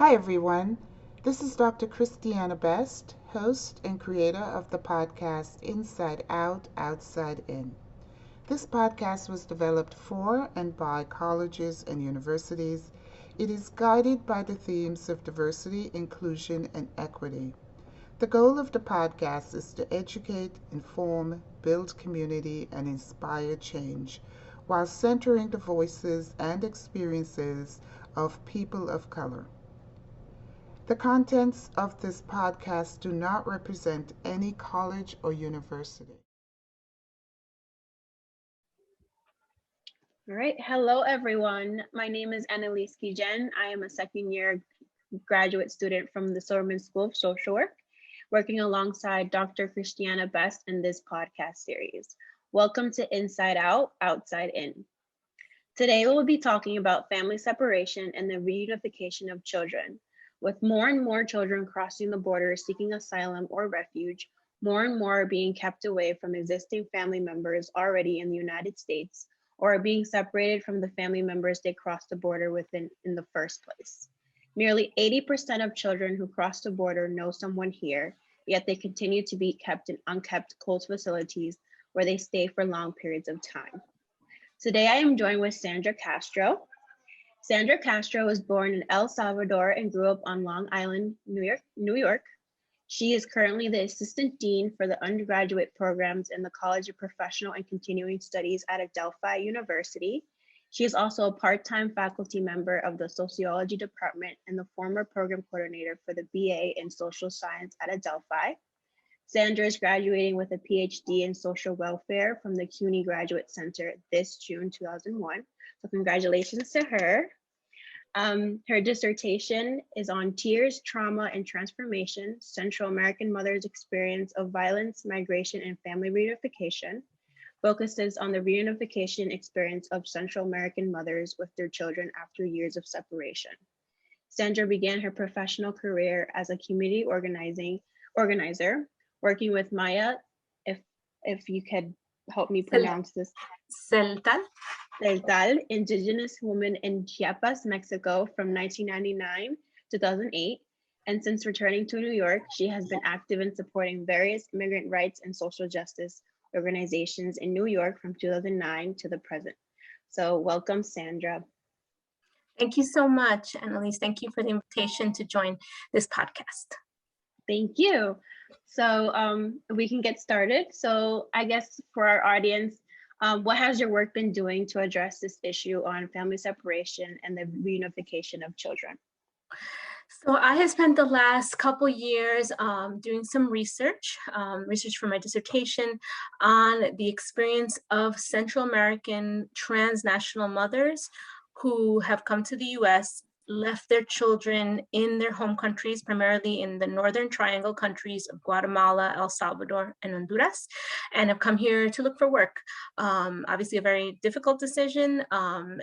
Hi, everyone. This is Dr. Christiana Best, host and creator of the podcast Inside Out, Outside In. This podcast was developed for and by colleges and universities. It is guided by the themes of diversity, inclusion, and equity. The goal of the podcast is to educate, inform, build community, and inspire change while centering the voices and experiences of people of color. The contents of this podcast do not represent any college or university. All right. Hello, everyone. My name is Anelisse Guillen. I am a second year graduate student from the Silverman School of Social Work, working alongside Dr. Christiana Best in this podcast series. Welcome to Inside Out, Outside In. Today, we will be talking about family separation and the reunification of children. With more and more children crossing the border seeking asylum or refuge, more and more are being kept away from existing family members already in the United States or are being separated from the family members they crossed the border with in the first place. Nearly 80% of children who cross the border know someone here, yet they continue to be kept in unkept closed facilities where they stay for long periods of time. Today, I am joined with Sandra Castro. Sandra Castro was born in El Salvador and grew up on Long Island, New York. She is currently the Assistant Dean for the undergraduate programs in the College of Professional and Continuing Studies at Adelphi University. She is also a part-time faculty member of the Sociology Department and the former program coordinator for the BA in Social Science at Adelphi. Sandra is graduating with a PhD in social welfare from the CUNY Graduate Center this June 2001. So congratulations to her. Her dissertation is on Tears, Trauma, and Transformation, Central American Mothers' Experience of Violence, Migration, and Family Reunification, focuses on the reunification experience of Central American mothers with their children after years of separation. Sandra began her professional career as a community organizer, working with Maya, if you could help me pronounce this. Celtal. Celtal, indigenous woman in Chiapas, Mexico from 1999 to 2008. And since returning to New York, she has been active in supporting various immigrant rights and social justice organizations in New York from 2009 to the present. So welcome, Sandra. Thank you so much, Annalise. Thank you for the invitation to join this podcast. Thank you. So we can get started. So I guess for our audience, what has your work been doing to address this issue on family separation and the reunification of children? So I have spent the last couple years doing some research for my dissertation on the experience of Central American transnational mothers who have come to the US, left their children in their home countries, primarily in the Northern Triangle countries of Guatemala, El Salvador, and Honduras, and have come here to look for work. Obviously a very difficult decision,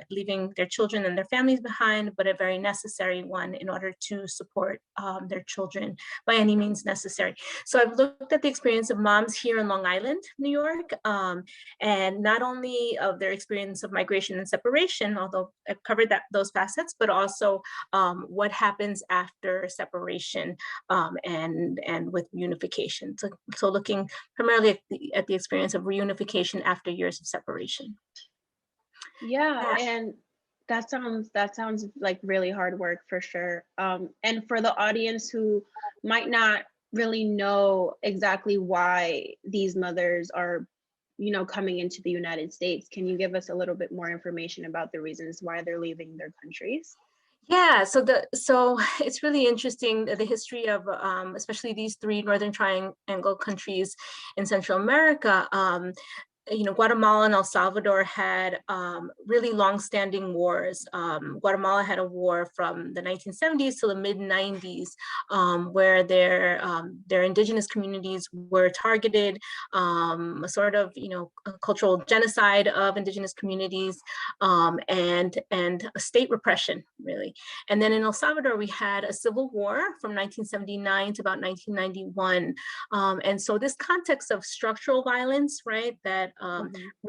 leaving their children and their families behind, but a very necessary one in order to support their children by any means necessary. So I've looked at the experience of moms here in Long Island, New York, and not only of their experience of migration and separation, although I've covered those facets, but also what happens after separation and with reunification. So looking primarily at the experience of reunification after years of separation. Yeah, and that sounds like really hard work for sure. And for the audience who might not really know exactly why these mothers are, coming into the United States, can you give us a little bit more information about the reasons why they're leaving their countries? Yeah, so it's really interesting, the history of especially these three Northern Triangle countries in Central America. Guatemala and El Salvador had really long-standing wars. Guatemala had a war from the 1970s to the mid-90s, where their indigenous communities were targeted, a sort of a cultural genocide of indigenous communities, and a state repression, really. And then in El Salvador, we had a civil war from 1979 to about 1991. And so this context of structural violence, right, that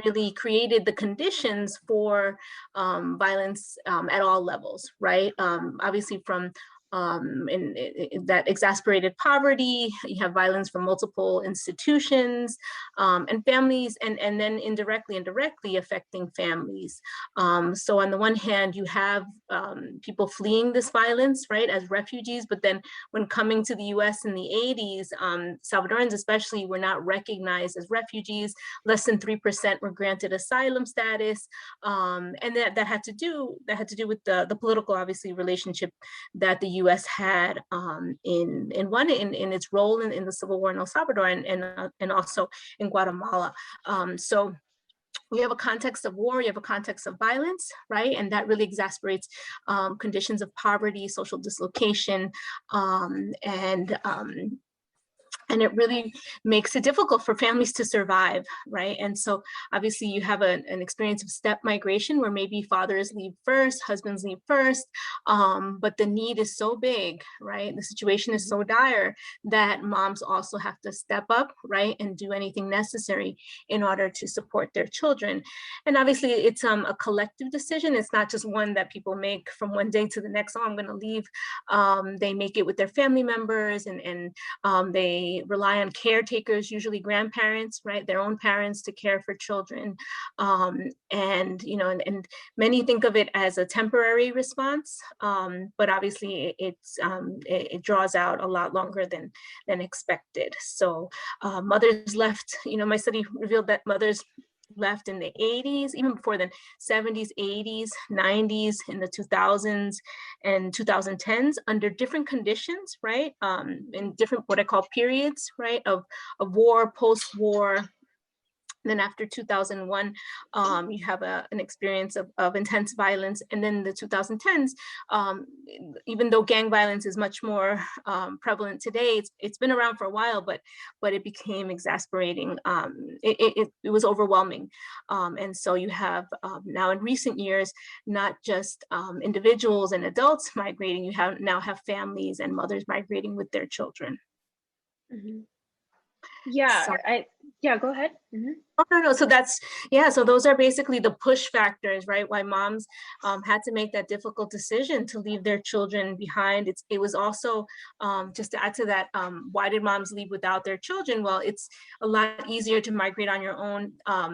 really created the conditions for violence at all levels, right? Obviously from that exasperated poverty. You have violence from multiple institutions and families, and then indirectly affecting families. So on the one hand, you have people fleeing this violence, right, as refugees, but then when coming to the US in the 80s, Salvadorans especially were not recognized as refugees. Less than 3% were granted asylum status, and that had to do with the political, obviously, relationship that the U.S. had in its role in the Civil War in El Salvador and also in Guatemala. So you have a context of war, you have a context of violence, right? And that really exasperates conditions of poverty, social dislocation, and it really makes it difficult for families to survive, right? And so obviously you have an experience of step migration where maybe fathers leave first, husbands leave first, but the need is so big, right? The situation is so dire that moms also have to step up, right? And do anything necessary in order to support their children. And obviously it's a collective decision. It's not just one that people make from one day to the next, oh, I'm gonna leave. They make it with their family members and they rely on caretakers, usually grandparents, right, their own parents, to care for children. And you know, and many think of it as a temporary response, but obviously it draws out a lot longer than expected. So mothers left, you know, my study revealed that mothers left in the 80s, even before then, 70s, 80s, 90s, in the 2000s and 2010s under different conditions, right? In different, what I call periods, right? Of war, post-war. Then after 2001, you have an experience of intense violence. And then the 2010s, even though gang violence is much more prevalent today, it's been around for a while, but it became exasperating. It was overwhelming. And so you have now in recent years, not just individuals and adults migrating, you now have families and mothers migrating with their children. Mm-hmm. Yeah, so, go ahead. Mm-hmm. Oh, no. So that's, yeah. So those are basically the push factors, right? Why moms had to make that difficult decision to leave their children behind. It was also, just to add to that, why did moms leave without their children? Well, it's a lot easier to migrate on your own.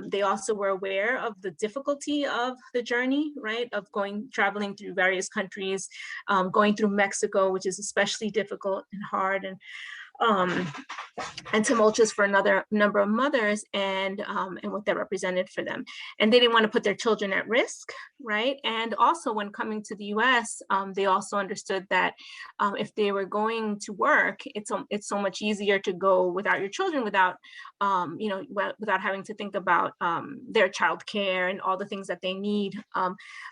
They also were aware of the difficulty of the journey, right? Of traveling through various countries, going through Mexico, which is especially difficult and hard and tumultuous for another number of mothers, and what that represented for them. And they didn't want to put their children at risk, right? And also when coming to the US, they also understood that if they were going to work, it's so much easier to go without your children, without having to think about their childcare and all the things that they need.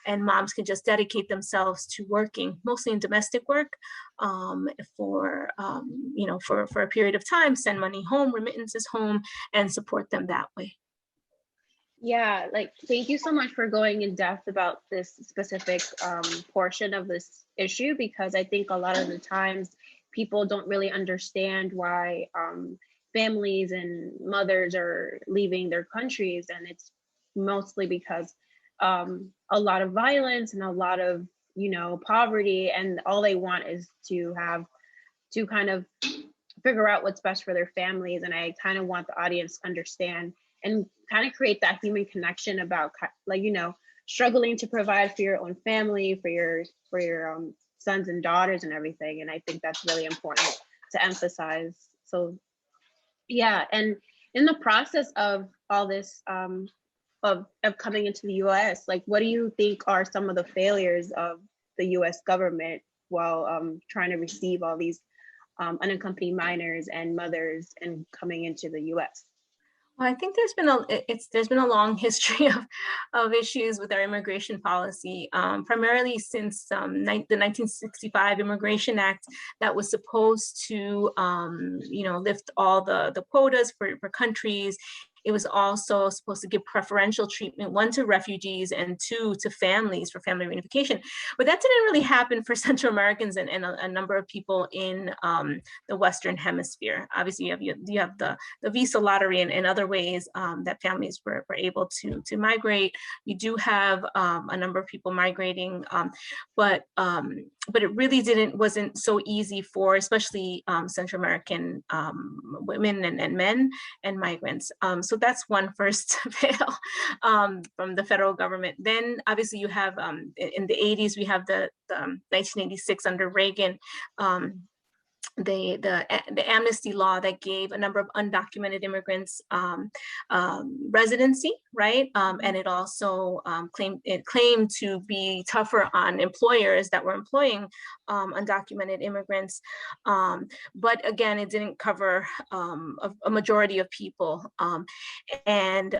And moms can just dedicate themselves to working, mostly in domestic work, for a period of time, send money home, remittances home, and support them that way. Yeah, thank you so much for going in depth about this specific portion of this issue, because I think a lot of the times people don't really understand why families and mothers are leaving their countries, and it's mostly because a lot of violence and a lot of poverty, and all they want is to kind of figure out what's best for their families. And I kind of want the audience to understand and kind of create that human connection about struggling to provide for your own family, for your sons and daughters and everything. And I think that's really important to emphasize. So yeah, and in the process of all this of coming into the US, what do you think are some of the failures of the US government while trying to receive all these unaccompanied minors and mothers and coming into the US? Well, I think there's been a long history of issues with our immigration policy, primarily since the 1965 Immigration Act that was supposed to lift all the quotas for countries it was also supposed to give preferential treatment, one to refugees and two to families for family reunification. But that didn't really happen for Central Americans and a number of people in the Western Hemisphere. Obviously, you have the visa lottery and other ways that families were able to migrate. You do have a number of people migrating, but it really wasn't so easy for especially Central American women and men and migrants. So that's one first fail from the federal government. Then obviously you have in the 80s, we have the 1986 under Reagan, the amnesty law that gave a number of undocumented immigrants residency, right? And it also claimed to be tougher on employers that were employing undocumented immigrants. But again, it didn't cover a majority of people. And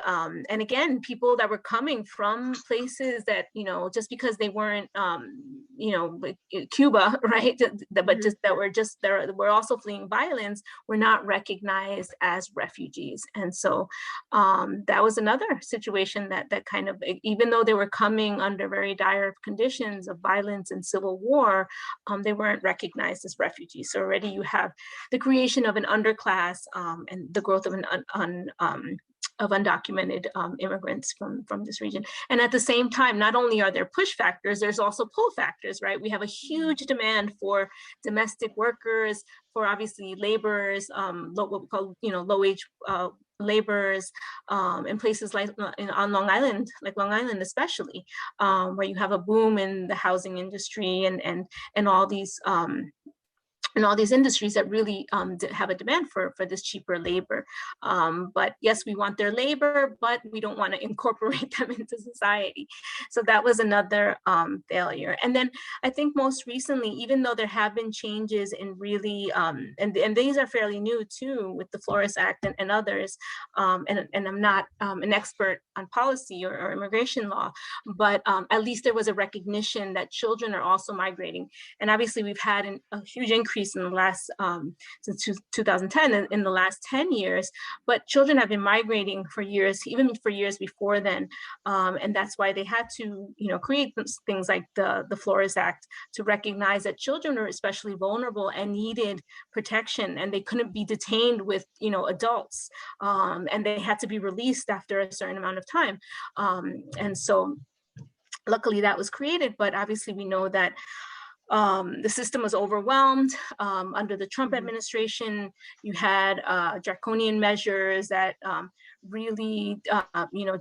again, people that were coming from places that, just because they weren't, like Cuba, right? But just that were also fleeing violence, were not recognized as refugees. And so that was another situation that kind of, even though they were coming under very dire conditions of violence and civil war, they weren't recognized as refugees. So already you have the creation of an underclass and the growth of of undocumented immigrants from this region. And at the same time, not only are there push factors, there's also pull factors, right? We have a huge demand for domestic workers, for obviously laborers, what we call, low-wage laborers in places like on Long Island, especially, where you have a boom in the housing industry and all these industries that really have a demand for this cheaper labor. But yes, we want their labor, but we don't want to incorporate them into society. So that was another failure. And then I think most recently, even though there have been changes in really, and these are fairly new too, with the Flores Act and others, and I'm not an expert on policy or immigration law, but at least there was a recognition that children are also migrating. And obviously we've had a huge increase in the last, since 2010, in the last 10 years, but children have been migrating for years, even for years before then. And that's why they had to, create things like the Flores Act to recognize that children are especially vulnerable and needed protection, and they couldn't be detained with, adults, and they had to be released after a certain amount of time. And so luckily that was created, but obviously we know that the system was overwhelmed. Under the Trump administration, you had draconian measures that really,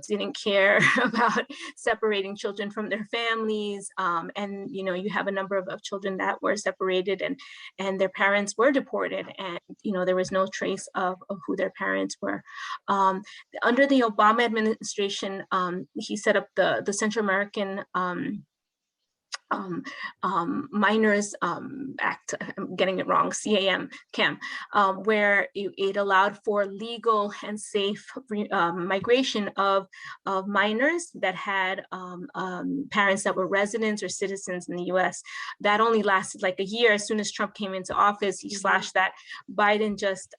didn't care about separating children from their families. And, you have a number of children that were separated and their parents were deported, and, there was no trace of who their parents were. Under the Obama administration, he set up the Central American Minors Act, I'm getting it wrong, CAM, where it allowed for legal and safe migration of minors that had parents that were residents or citizens in the US. That only lasted like a year. As soon as Trump came into office, he slashed that. Biden just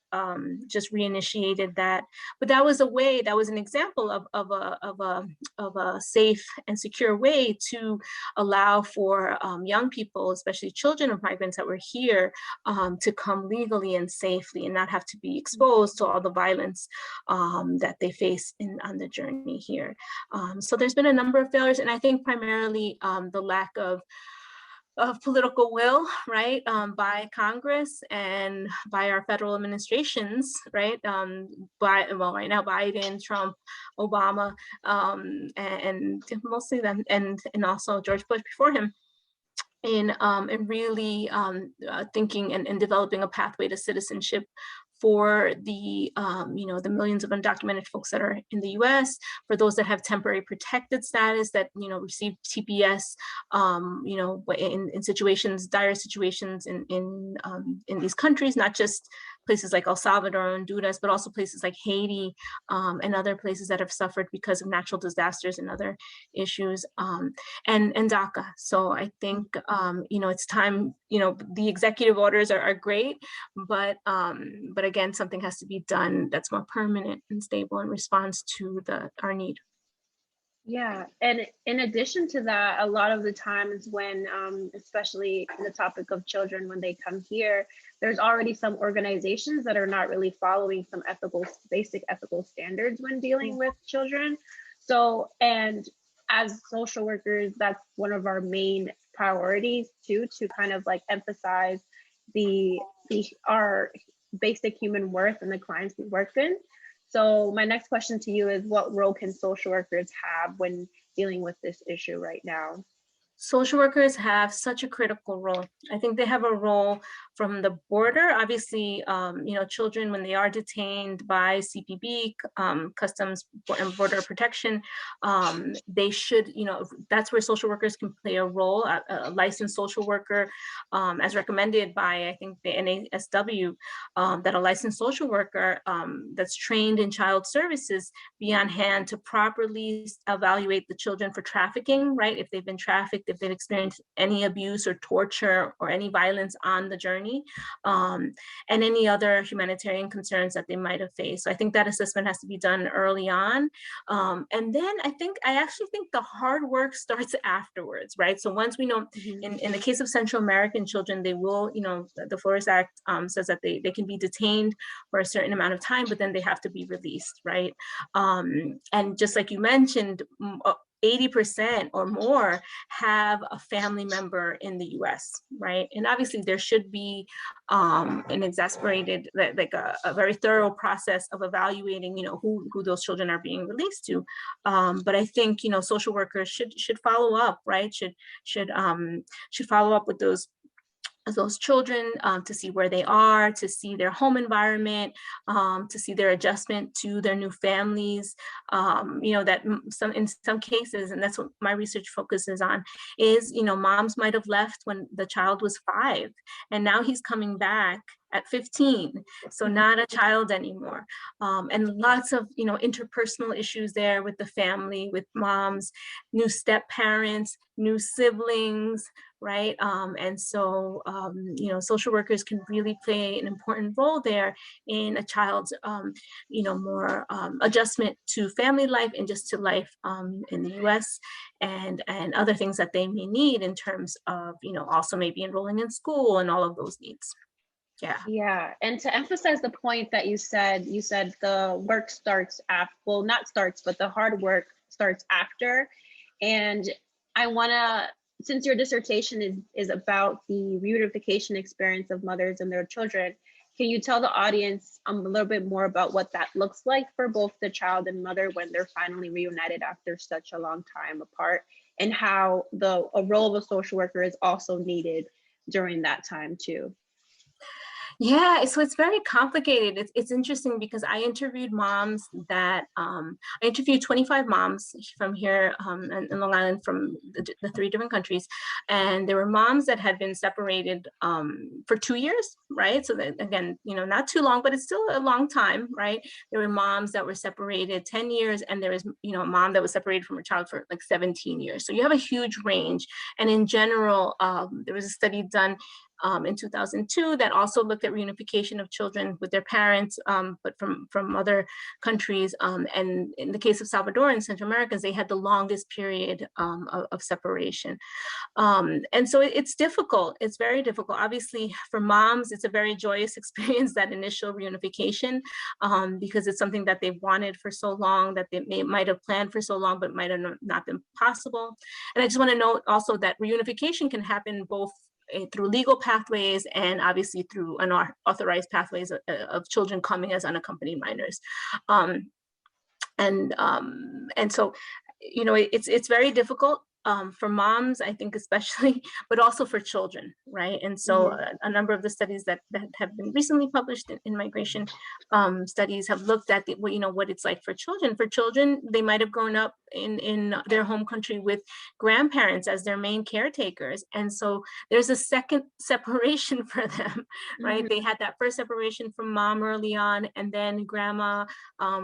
reinitiated that. But that was an example of a safe and secure way to allow for young people, especially children of migrants that were here, to come legally and safely and not have to be exposed to all the violence that they face on the journey here. So there's been a number of failures, and I think primarily the lack of political will, right, by Congress and by our federal administrations, right, right now Biden, Trump, Obama, and mostly them, and also George Bush before him, in really thinking and developing a pathway to citizenship for the the millions of undocumented folks that are in the U.S., for those that have temporary protected status that receive TPS, in situations, dire situations in these countries, not just places like El Salvador, Honduras, but also places like Haiti, and other places that have suffered because of natural disasters and other issues, and DACA. So I think, it's time, the executive orders are great, but again, something has to be done that's more permanent and stable in response to our need. Yeah, and in addition to that, a lot of the times when, especially the topic of children, when they come here, there's already some organizations that are not really following some basic ethical standards when dealing with children. So, and as social workers, that's one of our main priorities too, to kind of like emphasize our basic human worth and the clients we work in. So my next question to you is, what role can social workers have when dealing with this issue right now? Social workers have such a critical role. I think they have a role from the border. Obviously, children, when they are detained by CPB, Customs and Border Protection, they should, that's where social workers can play a role. A licensed social worker, as recommended by, I think, the NASW, that a licensed social worker that's trained in child services be on hand to properly evaluate the children for trafficking, right? If they've been trafficked, if they've experienced any abuse or torture or any violence on the journey, and any other humanitarian concerns that they might have faced. So I think that assessment has to be done early on. And then I actually think the hard work starts afterwards, right? So once we know, in the case of Central American children, they will, the Flores Act says that they can be detained for a certain amount of time, but then they have to be released, right? And just like you mentioned, 80% or more have a family member in the US, right? And obviously there should be an exasperated, like a very thorough process of evaluating, who those children are being released to. But I think, social workers should follow up, right? Should follow up with those children, to see where they are, to see their home environment, to see their adjustment to their new families. That in some cases, and that's what my research focuses on, is, moms might have left when the child was 5, and now he's coming back at 15, so not a child anymore. And lots of, interpersonal issues there with the family, with moms, new step parents, new siblings, right? And so, social workers can really play an important role there in a child's, more adjustment to family life and just to life in the US, and other things that they may need in terms of, also maybe enrolling in school and all of those needs. Yeah. And to emphasize the point that you said the work starts after, well, not starts, but the hard work starts after. And I want to, since your dissertation is about the reunification experience of mothers and their children, can you tell the audience a little bit more about what that looks like for both the child and mother when they're finally reunited after such a long time apart, and how a role of a social worker is also needed during that time too? Yeah, so it's very complicated. It's interesting because I interviewed moms that, I interviewed 25 moms from here in Long Island, from the 3 different countries. And there were moms that had been separated for 2 years, right? So that, again, not too long, but it's still a long time, right? There were moms that were separated 10 years, and there was, a mom that was separated from her child for like 17 years. So you have a huge range. And in general, there was a study done in 2002 that also looked at reunification of children with their parents, but from other countries. And in the case of Salvador and Central Americans, they had the longest period of separation. And so it's difficult. It's very difficult. Obviously, for moms, it's a very joyous experience, that initial reunification, because it's something that they've wanted for so long, that they might have planned for so long, but might have not been possible. And I just want to note also that reunification can happen both through legal pathways and obviously through unauthorized pathways of children coming as unaccompanied minors. And so, it's very difficult. for moms, I think especially, but also for children, right? And so a number of the studies that have been recently published in migration studies have looked at what it's like for children. For children, they might have grown up in their home country with grandparents as their main caretakers. And so there's a second separation for them, right? They had that first separation from mom early on, and then grandma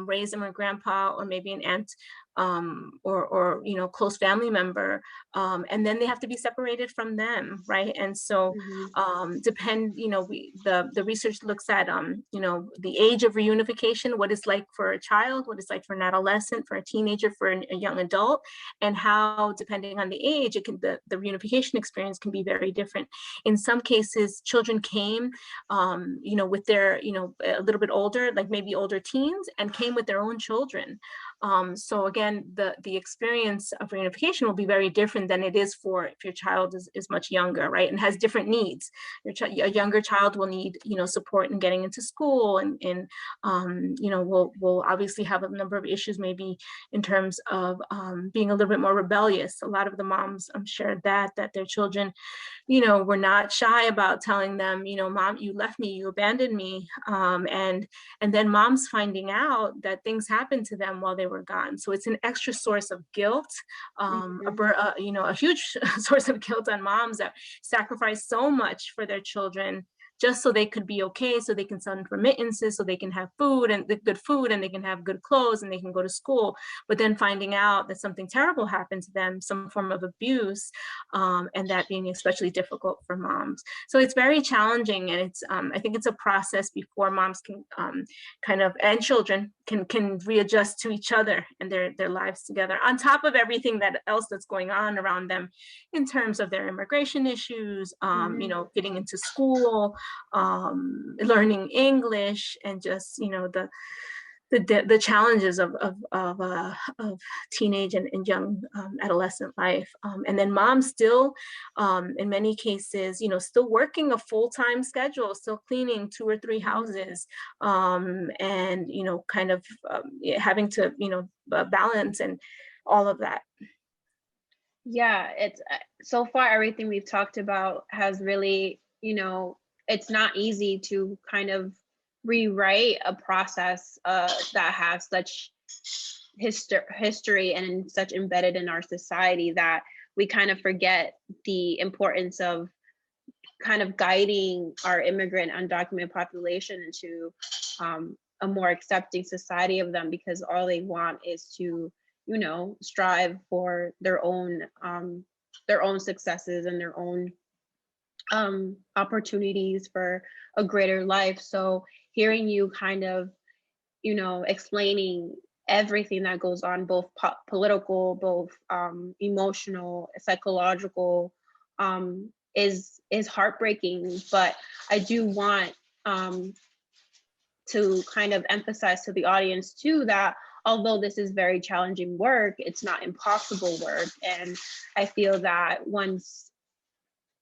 raised them, or grandpa, or maybe an aunt, or close family member, and then they have to be separated from them, right? And so the research looks at the age of reunification, what it's like for a child, what it's like for an adolescent, for a teenager, for a young adult, and how, depending on the age, the reunification experience can be very different. In some cases, children came with their a little bit older, like maybe older teens, and came with their own children. So again, the experience of reunification will be very different than it is if your child is much younger, right? And has different needs. A younger child will need, support in getting into school, and will obviously have a number of issues, maybe in terms of being a little bit more rebellious. A lot of the moms shared that their children, were not shy about telling them, mom, you left me, you abandoned me. And then moms finding out that things happened to them while they were gone. So it's an extra source of guilt, a huge source of guilt on moms that sacrifice so much for their children just so they could be okay, so they can send remittances, so they can have food and good food, and they can have good clothes, and they can go to school. But then finding out that something terrible happened to them, some form of abuse, and that being especially difficult for moms. So it's very challenging, and it's I think it's a process before moms can and children can readjust to each other and their lives together, on top of everything else that's going on around them in terms of their immigration issues, getting into school, learning English, and just the challenges of teenage and young adolescent life, and then moms still, in many cases, still working a full-time schedule, still cleaning 2 or 3 houses, and having to balance and all of that. Yeah, it's so far everything we've talked about has really, it's not easy to kind of rewrite a process that has such history and such embedded in our society, that we kind of forget the importance of kind of guiding our immigrant undocumented population into a more accepting society of them, because all they want is to strive for their own successes and their own opportunities for a greater life. So hearing you kind of, explaining everything that goes on, both political, both emotional, psychological, is heartbreaking. But I do want to kind of emphasize to the audience too that although this is very challenging work, it's not impossible work. And I feel that once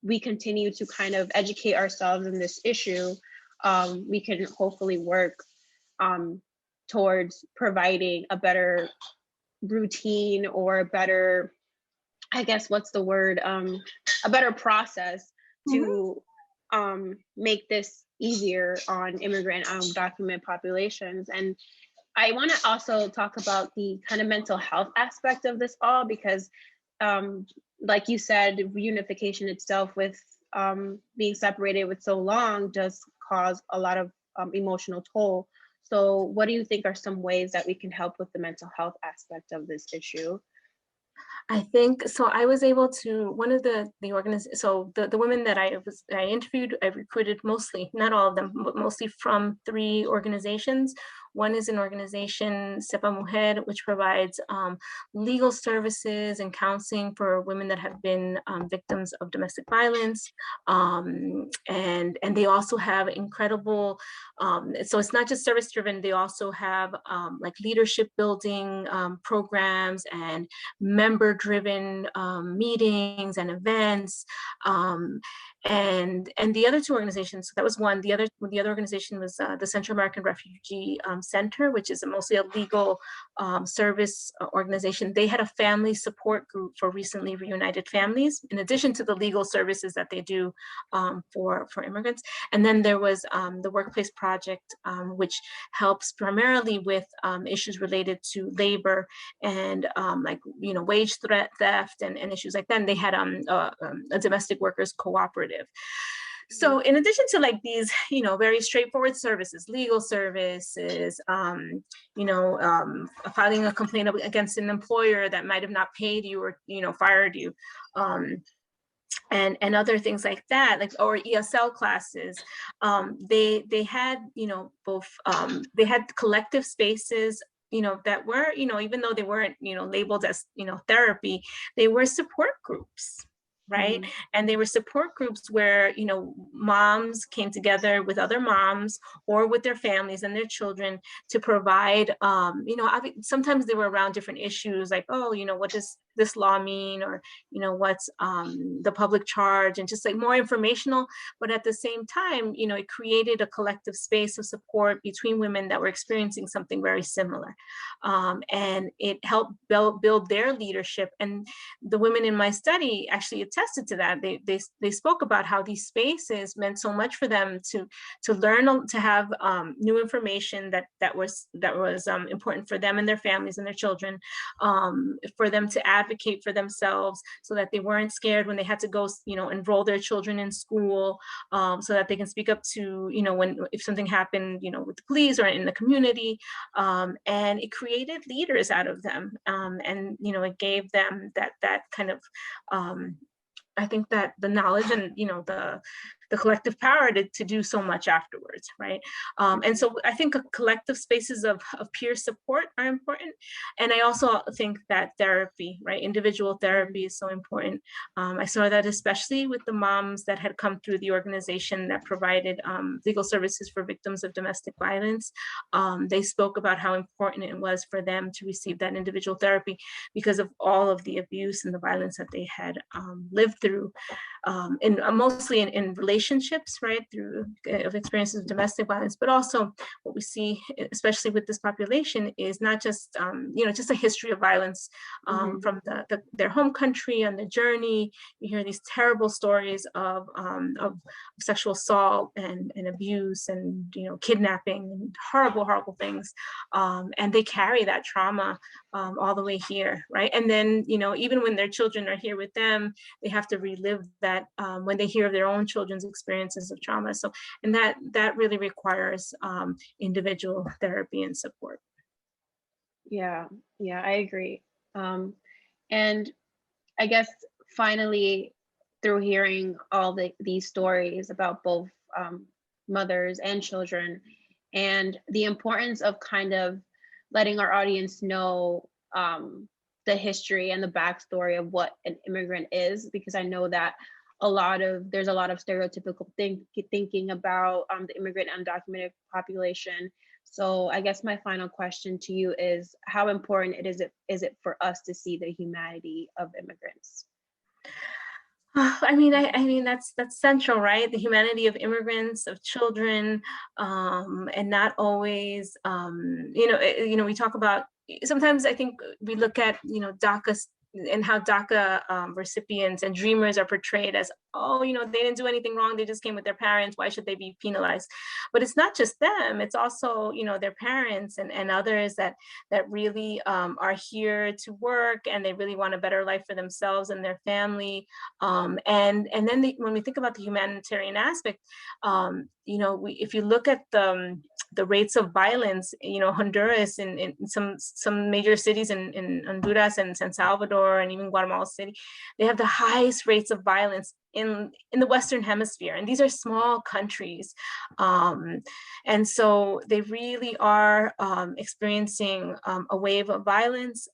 we continue to kind of educate ourselves in this issue, we can hopefully work towards providing a better routine, or a better, I guess, what's the word, a better process to make this easier on immigrant undocumented populations. And I want to also talk about the kind of mental health aspect of this all, because like you said, reunification itself, with being separated with so long, does cause a lot of emotional toll. So what do you think are some ways that we can help with the mental health aspect of this issue? I think so. I was able to, one of the organizations, so the women that I interviewed, I recruited mostly, not all of them, but mostly from 3 organizations. One is an organization, Sepa Mujer, which provides legal services and counseling for women that have been victims of domestic violence. And they also have incredible, so it's not just service driven, they also have like leadership building programs and member driven meetings and events. And the other two organizations, so that was one. The other organization was the Central American Refugee Center, which is mostly a legal service organization. They had a family support group for recently reunited families, in addition to the legal services that they do for immigrants. And then there was the Workplace Project, which helps primarily with issues related to labor and like, you know, wage theft and issues like that. And they had a domestic workers cooperative. So in addition to like these, you know, very straightforward services, legal services, you know, filing a complaint against an employer that might have not paid you or, you know, fired you, and other things like that, like, or ESL classes, they had, you know, both, they had collective spaces, you know, that were, you know, even though they weren't, you know, labeled as, you know, therapy, they were support groups, right? Mm-hmm. And they were support groups where, you know, moms came together with other moms or with their families and their children to provide, you know, sometimes they were around different issues like, oh, you know, what does this law mean? Or, you know, what's the public charge, and just like more informational. But at the same time, you know, it created a collective space of support between women that were experiencing something very similar. And it helped build their leadership. And the women in my study actually attested to that. They spoke about how these spaces meant so much for them to learn, to have new information that was important for them and their families and their children, for them to advocate for themselves so that they weren't scared when they had to go, you know, enroll their children in school, so that they can speak up to, you know, if something happened, you know, with the police or in the community, and it created leaders out of them, and, you know, it gave them that kind of, I think that the knowledge and, you know, the collective power to do so much afterwards, right? And so I think collective spaces of peer support are important. And I also think that therapy, right? Individual therapy is so important. I saw that especially with the moms that had come through the organization that provided legal services for victims of domestic violence. They spoke about how important it was for them to receive that individual therapy because of all of the abuse and the violence that they had lived through, and mostly in relationships, right, through of experiences of domestic violence. But also what we see, especially with this population, is not just you know, just a history of violence from their home country and the journey. You hear these terrible stories of sexual assault and abuse and, you know, kidnapping and horrible things, and they carry that trauma all the way here, right? And then, you know, even when their children are here with them, they have to relive that when they hear of their own children's experiences of trauma. So, and that really requires individual therapy and support. Yeah, I agree. And I guess finally, through hearing all these stories about both mothers and children, and the importance of kind of letting our audience know the history and the backstory of what an immigrant is, because I know that there's a lot of stereotypical thinking about the immigrant and undocumented population. So I guess my final question to you is, how important is it for us to see the humanity of immigrants? I mean that's central, right? The humanity of immigrants, of children, and not always, you know, we talk about, sometimes I think we look at, you know, DACA and how DACA recipients and dreamers are portrayed as, oh, you know, they didn't do anything wrong, they just came with their parents, why should they be penalized? But it's not just them, it's also, you know, their parents and others that really are here to work, and they really want a better life for themselves and their family. And then when we think about the humanitarian aspect, you know, if you look at the rates of violence, you know, Honduras and in some major cities in Honduras and San Salvador and even Guatemala City, they have the highest rates of violence in the Western Hemisphere. And these are small countries. And so they really are experiencing a wave of violence.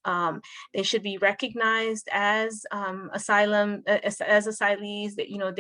They should be recognized as as asylees, that, you know,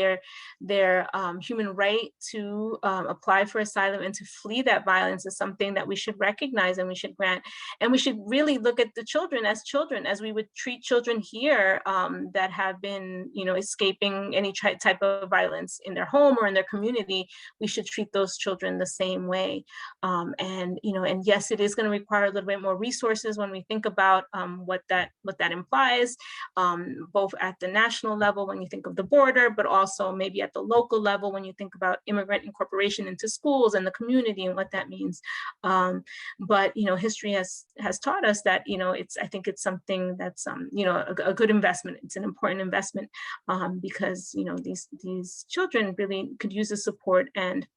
their human right to apply for asylum and to flee that violence is something that we should recognize and we should grant. And we should really look at the children as we would treat children here that have been, you know, escaping any type of violence in their home or in their community, we should treat those children the same way. And yes, it is going to require a little bit more resources when we think about what that implies, both at the national level when you think of the border, but also maybe at the local level when you think about immigrant incorporation into schools and the community and what that means. But history has taught us that I think it's something that's a good investment. It's an important investment because these children really could use the support, and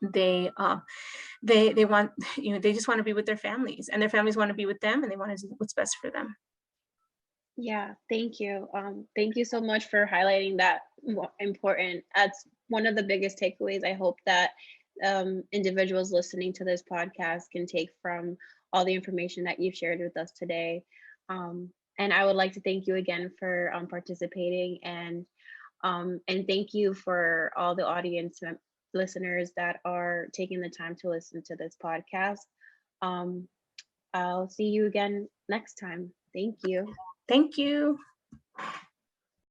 they want they just want to be with their families, and their families want to be with them, and they want to do what's best for them. Yeah, thank you. Thank you so much for highlighting that important. That's one of the biggest takeaways I hope that individuals listening to this podcast can take from all the information that you've shared with us today. And I would like to thank you again for participating, and thank you for all the audience listeners that are taking the time to listen to this podcast. I'll see you again next time. Thank you. Thank you.